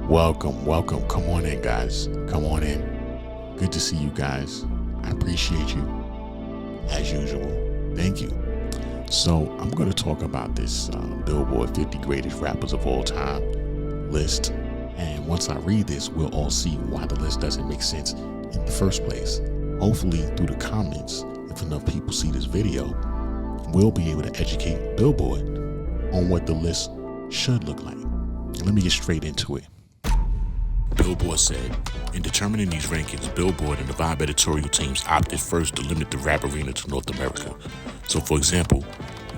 Welcome. Come on in, guys. Come on in. Good to see you guys. I appreciate you as usual. Thank you. So I'm going to talk about this Billboard 50 greatest rappers of all time list. And once I read this, we'll all see why the list doesn't make sense in the first place. Hopefully through the comments, if enough people see this video, we'll be able to educate Billboard on what the list should look like. Let me get straight into it. Billboard said, in determining these rankings, Billboard and the Vibe editorial teams opted first to limit the rap arena to North America. So for example,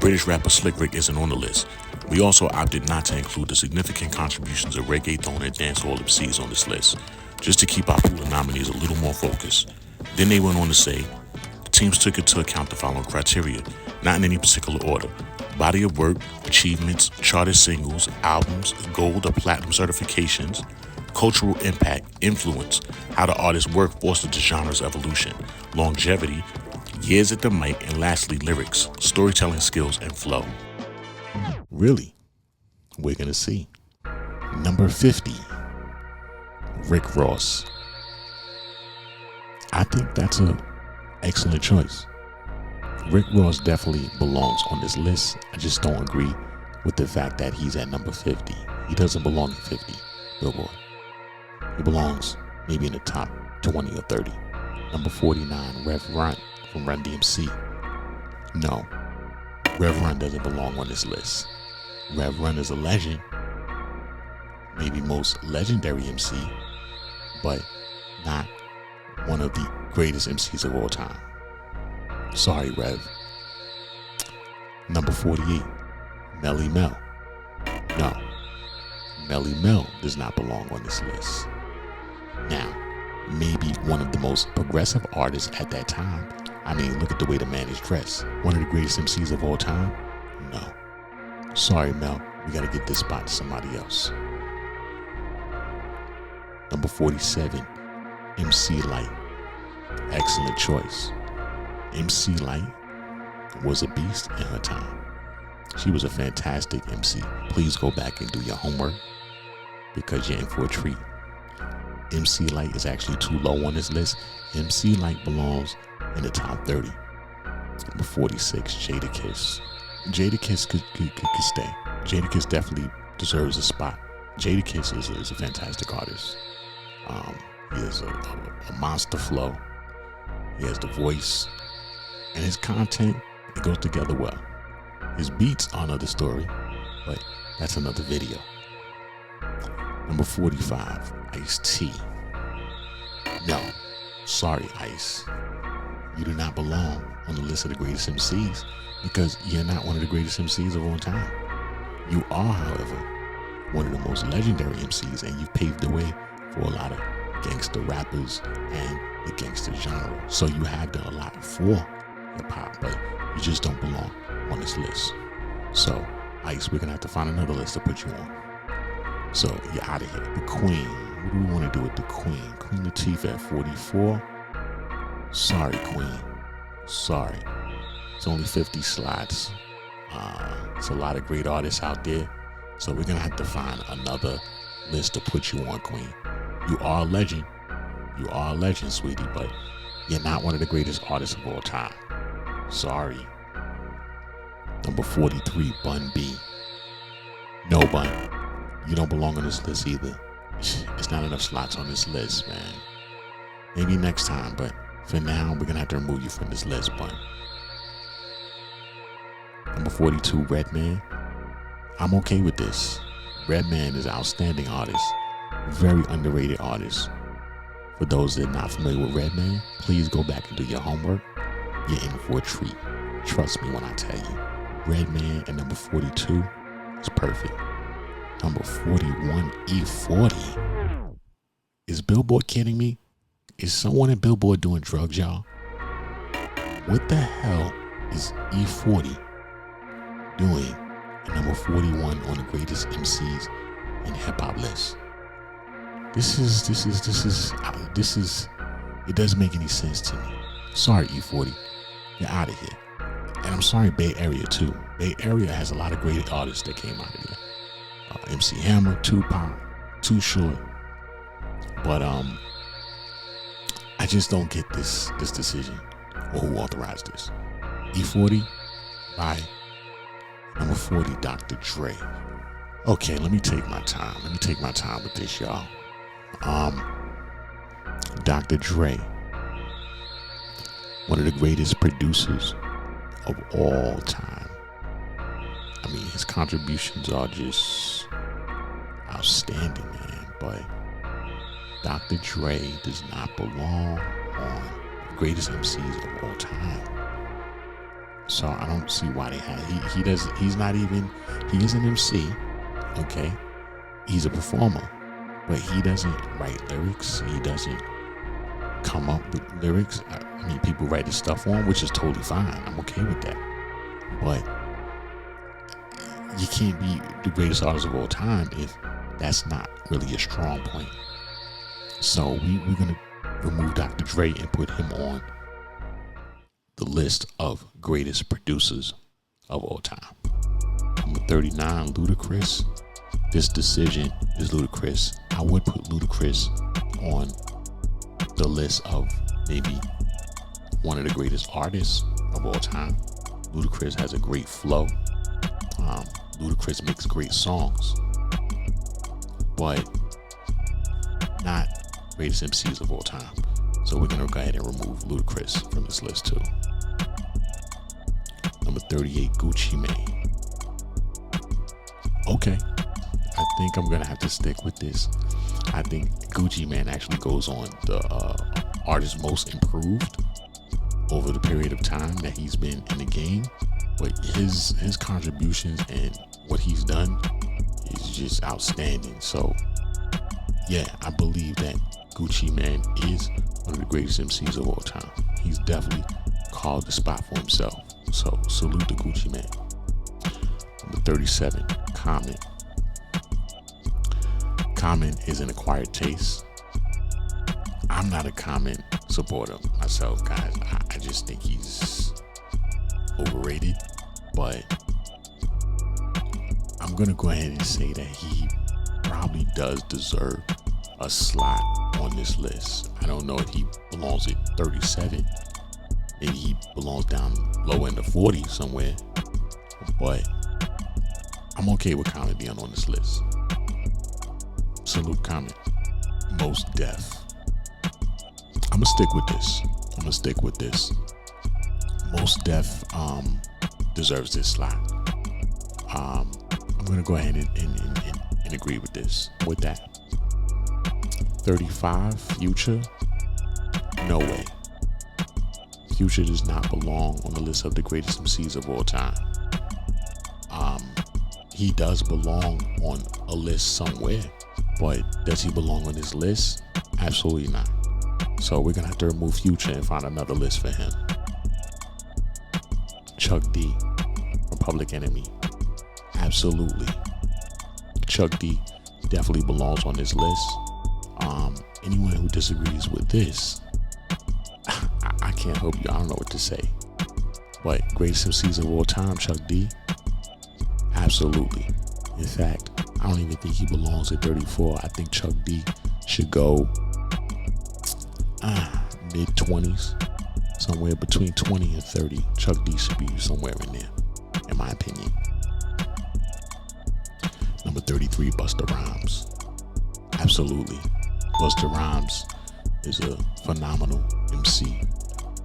British rapper Slick Rick isn't on the list. We also opted not to include the significant contributions of reggaeton and dancehall MCs on this list, just to keep our pool of nominees a little more focused. Then they went on to say, the teams took into account the following criteria, not in any particular order: body of work, achievements, charted singles, albums, gold or platinum certifications, cultural impact, influence, how the artist's work fostered the genre's evolution, longevity, years at the mic, and lastly, lyrics, storytelling skills, and flow. Really? We're gonna see. Number 50, Rick Ross. I think that's an excellent choice. Rick Ross definitely belongs on this list. I just don't agree with the fact that he's at number 50. He doesn't belong at 50, Billboard. He belongs maybe in the top 20 or 30. Number 49, Rev Run from Run DMC. No, Rev Run doesn't belong on this list. Rev Run is a legend, maybe most legendary MC, but not one of the greatest MCs of all time. Sorry, Rev. Number 48, Melly Mel. No, Melly Mel does not belong on this list. Now, maybe one of the most progressive artists at that time. I mean, look at the way the man is dressed. One of the greatest MCs of all time? No. Sorry, Mel. We gotta get this spot to somebody else. Number 47, MC Lyte. Excellent choice. MC Lyte was a beast in her time. She was a fantastic MC. Please go back and do your homework because you're in for a treat. MC Lyte is actually too low on this list. MC Lyte belongs in the top 30. Number 46, Jadakiss. Jadakiss could stay. Jadakiss definitely deserves a spot. Jadakiss is a fantastic artist. He has a monster flow. He has the voice, and his content, it goes together well. His beats are another story, but that's another video. Number 45, Ice-T. No, sorry, Ice. You do not belong on the list of the greatest MCs because you're not one of the greatest MCs of all time. You are, however, one of the most legendary MCs, and you've paved the way for a lot of gangster rappers and the gangster genre. So you have done a lot for hip hop, but you just don't belong on this list. So, Ice, we're gonna have to find another list to put you on. So you're out of here. The Queen. What do we want to do with the Queen? Queen Latifah at 44. Sorry, Queen. Sorry. It's only 50 slots. It's a lot of great artists out there. So we're gonna have to find another list to put you on, Queen. You are a legend. You are a legend, sweetie, but you're not one of the greatest artists of all time. Sorry. Number 43, Bun B. No, Bun. You don't belong on this list either. It's not enough slots on this list, man. Maybe next time, but for now, we're gonna have to remove you from this list, Bun. Number 42, Redman. I'm okay with this. Redman is an outstanding artist. Very underrated artist. For those that are not familiar with Redman, please go back and do your homework. You're in for a treat. Trust me when I tell you. Redman at number 42 is perfect. Number 41, E40. Is Billboard kidding me? Is someone at Billboard doing drugs, y'all? What the hell is E40 doing at number 41 on the greatest MCs in hip hop list? This is, it doesn't make any sense to me. Sorry, E40, you're out of here. And I'm sorry, Bay Area too. Bay Area has a lot of great artists that came out of there. MC Hammer, Tupac, too short. But I just don't get this decision or who authorized this. E40 by number 40, Dr. Dre. Okay, let me take my time. Let me take my time with this, y'all. Dr. Dre, one of the greatest producers of all time. I mean, his contributions are just outstanding, man. But Dr. Dre does not belong on the greatest MCs of all time. So I don't see why they have. He's not even. He is an MC. Okay, he's a performer, but he doesn't write lyrics. He doesn't come up with lyrics. I mean, people write his stuff on, which is totally fine. I'm okay with that. But you can't be the greatest artist of all time if that's not really a strong point. So we're gonna remove Dr. Dre and put him on the list of greatest producers of all time. Number 39, Ludacris. This decision is Ludacris. I would put Ludacris on the list of maybe one of the greatest artists of all time. Ludacris has a great flow. Ludacris makes great songs, but not greatest MCs of all time. So we're gonna go ahead and remove Ludacris from this list too. Number 38, Gucci Mane. Okay, I think I'm gonna have to stick with this. I think Gucci Mane actually goes on the artist most improved over the period of time that he's been in the game. But his contributions and what he's done is just outstanding. So yeah, I believe that Gucci Mane is one of the greatest MCs of all time. He's definitely called the spot for himself. So salute to Gucci Mane. Number 37, Common. Common is an acquired taste. I'm not a Common supporter myself, guys. I just think he's overrated. But I'm gonna go ahead and say that he probably does deserve a slot on this list. I don't know if he belongs at 37. Maybe he belongs down low in the 40s somewhere. But I'm okay with Common being on this list. Salute Common. Most Def. I'm gonna stick with this. Most Def deserves this slot. I'm gonna go ahead and agree with this. With that. 35, Future. No way. Future does not belong on the list of the greatest MCs of all time. He does belong on a list somewhere, but does he belong on this list? Absolutely not. So we're gonna have to remove Future and find another list for him. Chuck D from Public Enemy. Absolutely. Chuck D definitely belongs on this list. Anyone who disagrees with this, I can't help you. I don't know what to say. But greatest MCs of all time, Chuck D. Absolutely. In fact, I don't even think he belongs at 34. I think Chuck D should go mid-20s. Somewhere between 20 and 30. Chuck D should be somewhere in there, in my opinion. Number 33, Busta Rhymes. Absolutely. Busta Rhymes is a phenomenal MC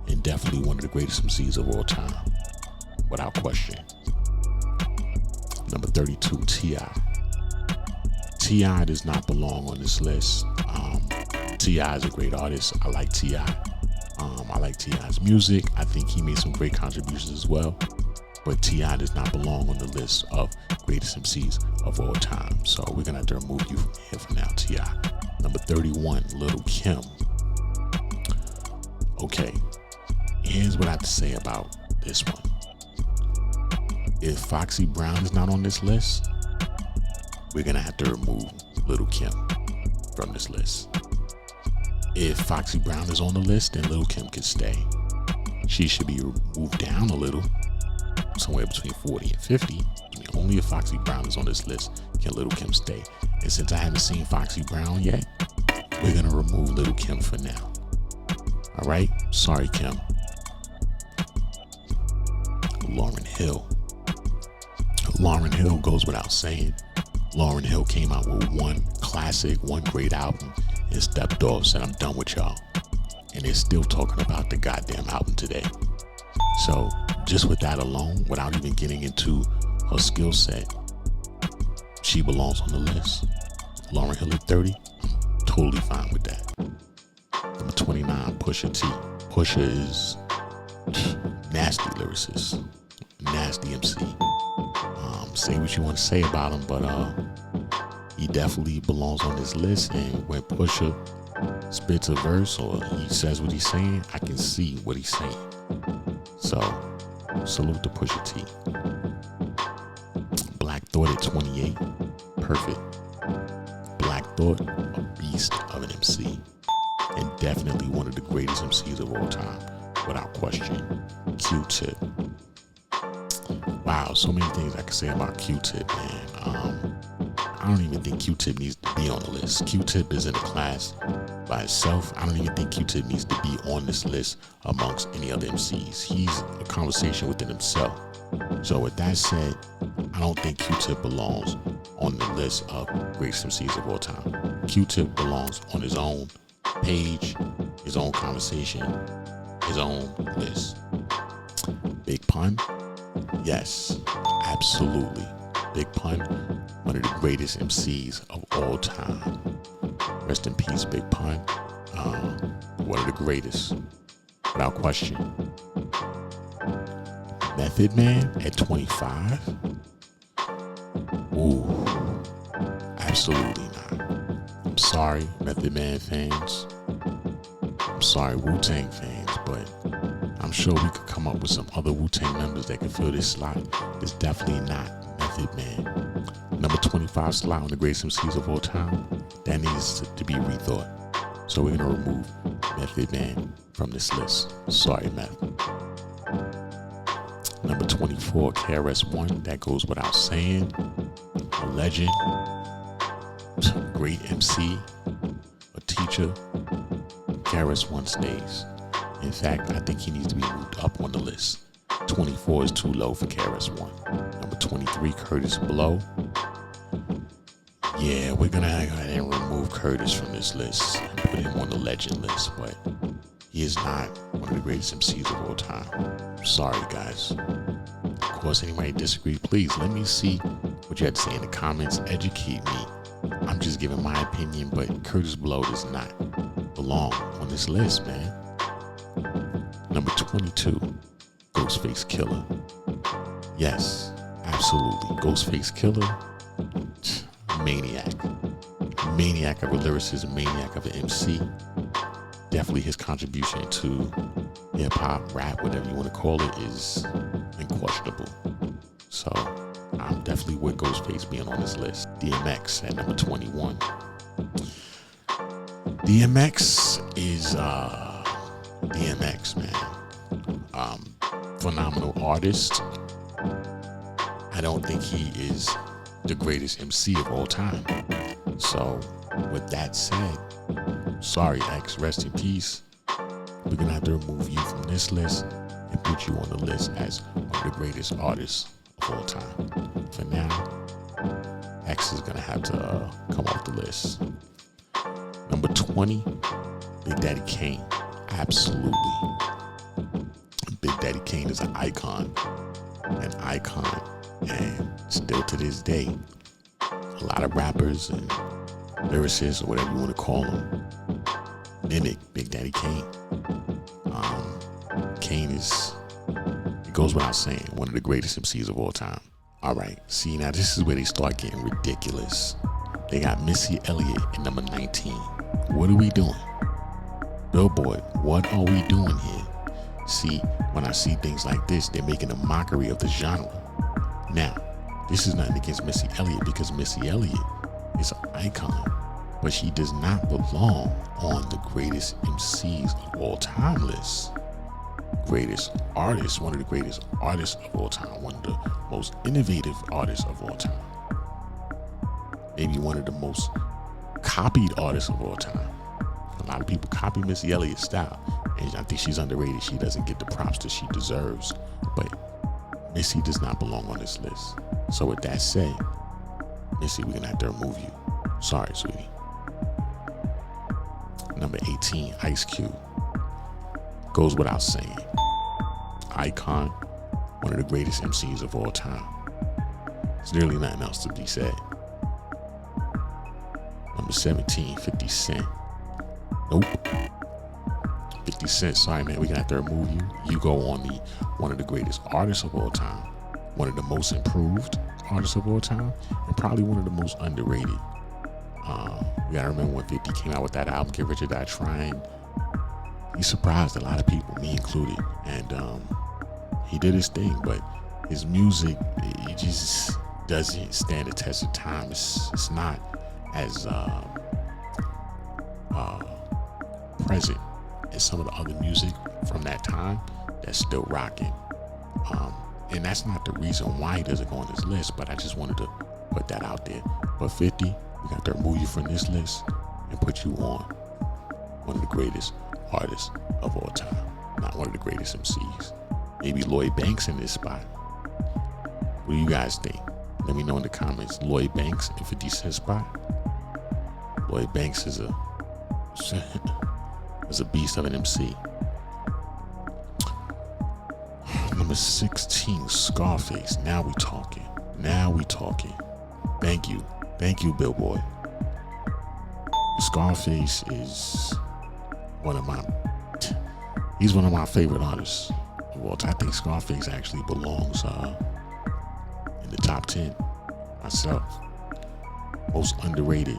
and definitely one of the greatest MCs of all time, without question. Number 32, T.I. T.I. does not belong on this list. T.I. is a great artist. I like T.I. I like T.I.'s music. I think he made some great contributions as well. But T.I. does not belong on the list of greatest MCs of all time. So we're going to have to remove you from here for now, T.I. Number 31, Lil' Kim. Okay, here's what I have to say about this one. If Foxy Brown is not on this list, we're going to have to remove Lil' Kim from this list. If Foxy Brown is on the list, then Lil' Kim can stay. She should be moved down a little, somewhere between 40 and 50. I mean, only if Foxy Brown is on this list can Little Kim stay? And since I haven't seen Foxy Brown yet, we're gonna remove Little Kim for now. All right, sorry, Kim. Lauryn Hill. Lauryn Hill goes without saying. Lauryn Hill came out with one classic, one great album, and stepped off, said, I'm done with y'all. And they're still talking about the goddamn album today. So just with that alone, without even getting into her skill set, she belongs on the list. Lauryn Hill at 30, I'm totally fine with that. Number 29, Pusha T. Pusha is nasty lyricist, nasty MC. Say what you want to say about him, but he definitely belongs on this list. And when Pusha spits a verse or he says what he's saying, I can see what he's saying. So salute to Pusha T. Black Thought at 28, perfect. Black Thought, a beast of an MC, and definitely one of the greatest MCs of all time, without question. Q-Tip. Wow, so many things I can say about Q-Tip, man. I don't even think Q-Tip needs to be on the list. Q-Tip is in a class by itself. I don't even think Q-Tip needs to be on this list amongst any other MCs. He's a conversation within himself. So with that said, I don't think Q-Tip belongs on the list of greatest MCs of all time. Q-Tip belongs on his own page, his own conversation, his own list. Big Pun? Yes, absolutely. Big Pun, one of the greatest MCs of all time. Rest in peace, Big Pun. One of the greatest, without question. Method Man at 25? Ooh, absolutely not. I'm sorry, Method Man fans. I'm sorry, Wu-Tang fans, but I'm sure we could come up with some other Wu-Tang members that could fill this slot. It's definitely not Method Man. Number 25 slot on the greatest MCs of all time, that needs to be rethought. So we're gonna remove Method Man from this list. Sorry, Meth. Number 24, KRS-One, that goes without saying. A legend, great MC, a teacher. KRS-One stays. In fact, I think he needs to be moved up on the list. 24 is too low for KRS-One. Number 23, Curtis Blow. Yeah, we're gonna go ahead and remove Curtis from this list and put him on the legend list, but he is not one of the greatest MCs of all time. Sorry, guys. Of course, anybody disagree, please let me see what you have to say in the comments. Educate me. I'm just giving my opinion, but Curtis Blow does not belong on this list, man. Number 22, Ghostface Killer. Yes, absolutely. Ghostface Killer, maniac. Maniac of a lyricist, maniac of an MC. Definitely his contribution to hip hop, rap, whatever you want to call it, is unquestionable. So I'm definitely with Ghostface being on this list. DMX at number 21. DMX is DMX, man. Phenomenal artist. I don't think he is the greatest MC of all time. So with that said, sorry, X, rest in peace. We're gonna have to remove you from this list and put you on the list as one of the greatest artists of all time. For now, X is gonna have to come off the list. Number 20, Big Daddy Kane. Absolutely. Big Daddy Kane is an icon, and still to this day, a lot of rappers and lyricists, or whatever you want to call them, mimic Big Daddy Kane. Kane is, it goes without saying, one of the greatest MCs of all time. All right, see, now this is where they start getting ridiculous. They got Missy Elliott at number 19. What are we doing? Billboard, what are we doing here? See, when I see things like this, they're making a mockery of the genre. Now, this is nothing against Missy Elliott, because Missy Elliott is an icon, but she does not belong on the greatest MCs of all time list. Greatest artist, one of the greatest artists of all time, one of the most innovative artists of all time. maybe one of the most copied artists of all time. A lot of people copy Missy Elliott's style, and I think she's underrated. She doesn't get the props that she deserves, but Missy does not belong on this list. So with that said, Missy, we're gonna have to remove you. Sorry, sweetie. Number 18, Ice Cube. Goes without saying. Icon, one of the greatest MCs of all time. There's nearly nothing else to be said. Number 17, 50 Cent. Nope. 50 Cent, sorry man, we're gonna have to remove you. You go on the one of the greatest artists of all time, one of the most improved artists of all time, and probably one of the most underrated. You gotta remember when 50 came out with that album, Get Rich or Die Trying. He surprised a lot of people, me included, and he did his thing, but his music, it just doesn't stand the test of time. It's not as present as some of the other music from that time that's still rocking. And that's not the reason why he doesn't go on this list, but I just wanted to put that out there. But 50, we got to remove you from this list and put you on one of the greatest artists of all time, not one of the greatest MCs. Maybe Lloyd Banks in this spot. What do you guys think? Let me know in the comments. Lloyd Banks in 50 Cent spot. Lloyd Banks is a beast of an MC. Number 16, Scarface. Now we talking. Thank you, Billboard. Scarface is he's one of my favorite artists of all time. I think Scarface actually belongs in the top 10 myself. Most underrated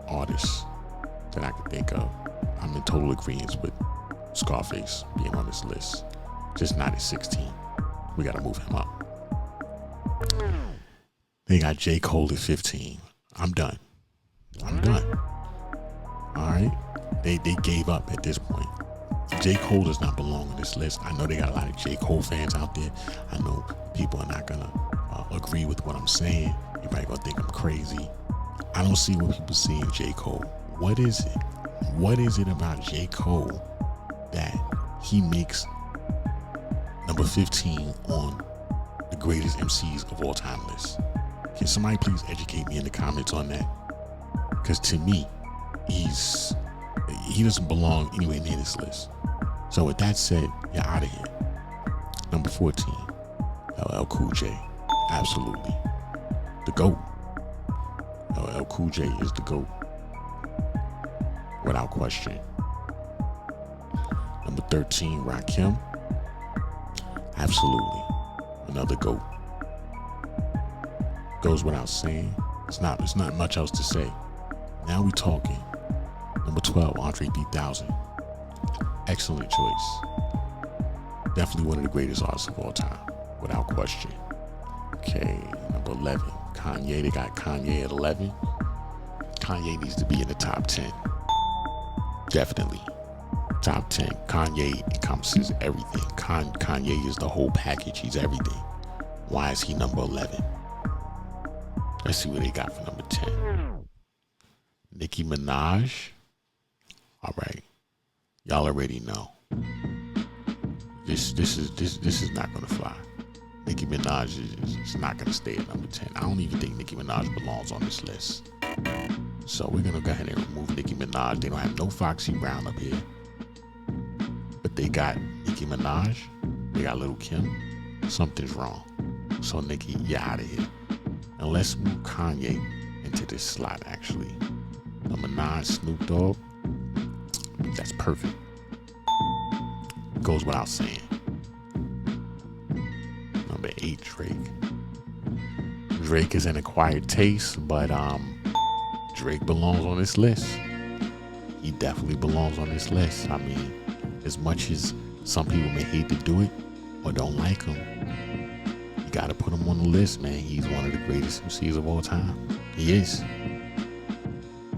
artist that I can think of. I'm in total agreement with Scarface being on this list. Just not at 16. We gotta move him up. They got J. Cole at 15. I'm done. Alright. They gave up at this point. J. Cole does not belong on this list. I know they got a lot of J. Cole fans out there. I know people are not gonna agree with what I'm saying. You're probably gonna think I'm crazy. I don't see what people see in J. Cole. What is it? What is it about J. Cole that he makes number 15 on the greatest MCs of all time list? Can somebody please educate me in the comments on that? Because to me, he doesn't belong anywhere near this list. So with that said, you're out of here. Number 14, LL Cool J. Absolutely. The GOAT. LL Cool J is the GOAT. Without question. Number 13, Rakim. Absolutely. Another GOAT. Goes without saying. It's not much else to say. Now we talking. Number 12, Andre 3000. Excellent choice. Definitely one of the greatest artists of all time, without question. Okay, number 11, Kanye. They got Kanye at 11. Kanye needs to be in the top 10. Definitely. Top 10. Kanye encompasses everything. Kanye is the whole package. He's everything. Why is he number 11? Let's see what they got for number 10. Nicki Minaj. All right. Y'all already know. This is not gonna fly. Nicki Minaj is not gonna stay at number 10. I don't even think Nicki Minaj belongs on this list. So we're gonna go ahead and remove Nicki Minaj. They don't have no Foxy Brown up here. But they got Nicki Minaj. They got Lil' Kim. Something's wrong. So Nicki, you're out of here. And let's move Kanye into this slot actually. Number 9, Snoop Dogg. That's perfect. Goes without saying. Number 8, Drake. Drake is an acquired taste, but Drake belongs on this list. He definitely belongs on this list. I mean, as much as some people may hate to do it or don't like him, you gotta put him on the list, man. He's one of the greatest MCs of all time. He is.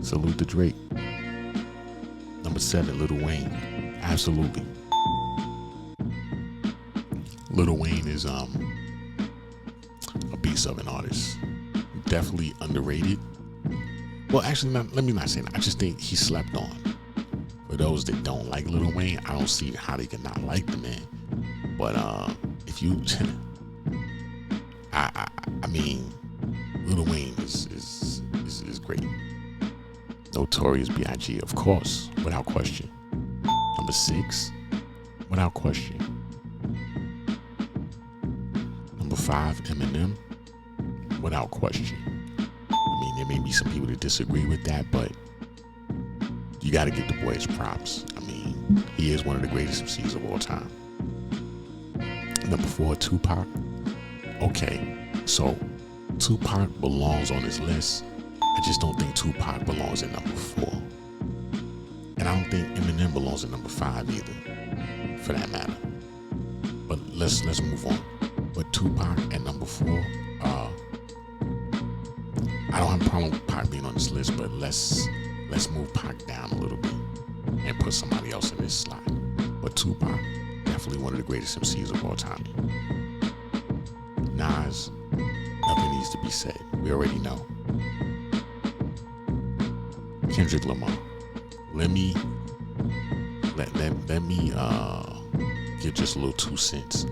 Salute to Drake. Number 7, Lil Wayne. Absolutely. Lil Wayne is a beast of an artist. definitely underrated. Well, actually, let me not say that. I just think he slept on. For those that don't like Lil Wayne, I don't see how they can not like the man. But if you, I mean, Lil Wayne is great. Notorious B.I.G., of course, without question. Number 6, without question. Number 5, Eminem, without question. I mean, there may be some people that disagree with that, but you got to give the boy his props. I mean, he is one of the greatest MCs of all time. Number 4, Tupac. Okay, so Tupac belongs on this list. I just don't think Tupac belongs at number 4. And I don't think Eminem belongs at number 5 either, for that matter. But let's move on. But Tupac at number 4, I don't have a problem with Pac being on this list, but let's move Pac down a little bit and put somebody else in this slot. But Tupac, definitely one of the greatest MCs of all time. Nas, nothing needs to be said. We already know. Kendrick Lamar. Let me give just a little 2 cents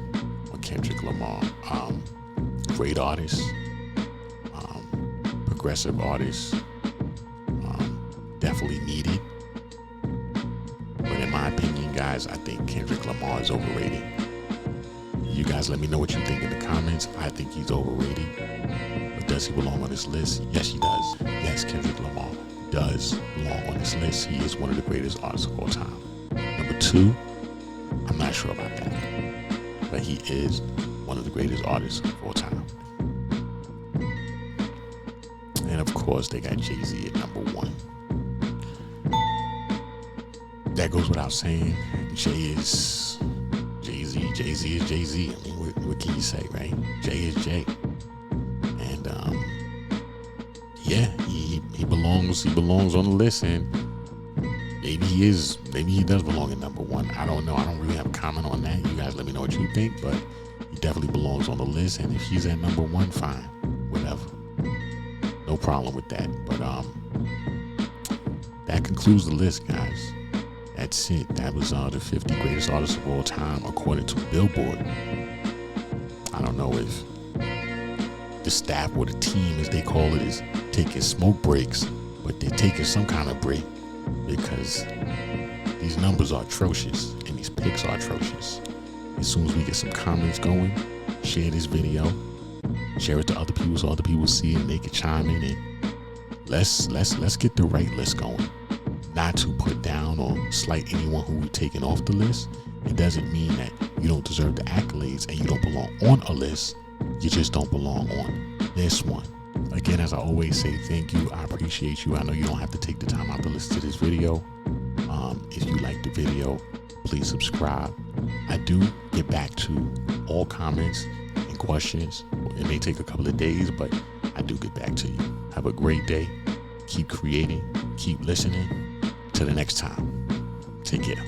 on Kendrick Lamar. Great artist, progressive artist, definitely needed. But in my opinion, guys, I think Kendrick Lamar is overrated. You guys let me know what you think in the comments. I think he's overrated. But does he belong on this list? Yes, he does. Yes, Kendrick Lamar does belong on this list. He is one of the greatest artists of all time. Number 2, I'm not sure about that. But he is one of the greatest artists of all time. And of course, they got Jay-Z at number 1. That goes without saying. Jay is Jay-Z. Jay-Z is Jay-Z. I mean, what can you say, right? Jay is Jay. And yeah, he belongs on the list, and maybe he does belong at number 1. I don't know. I don't really have a comment on that. You guys let me know what you think, but he definitely belongs on the list. And if he's at number 1, fine, whatever. No problem with that. But that concludes the list, guys. That's it. That was the 50 greatest artists of all time according to Billboard. I don't know if the staff or the team, as they call it, is taking smoke breaks, but they're taking some kind of break because these numbers are atrocious and these picks are atrocious. As soon as we get some comments going, share this video, share it to other people so other people see it and they can chime in, and let's get the right list going. Not to put down or slight anyone who we're taking off the list. It doesn't mean that you don't deserve the accolades and you don't belong on a list. You just don't belong on this one. Again, as I always say, thank you. I appreciate you. I know you don't have to take the time out to listen to this video. If you like the video, please subscribe. I do get back to all comments and questions. It may take a couple of days, but I do get back to you. Have a great day. Keep creating. Keep listening. Till the next time. Take care.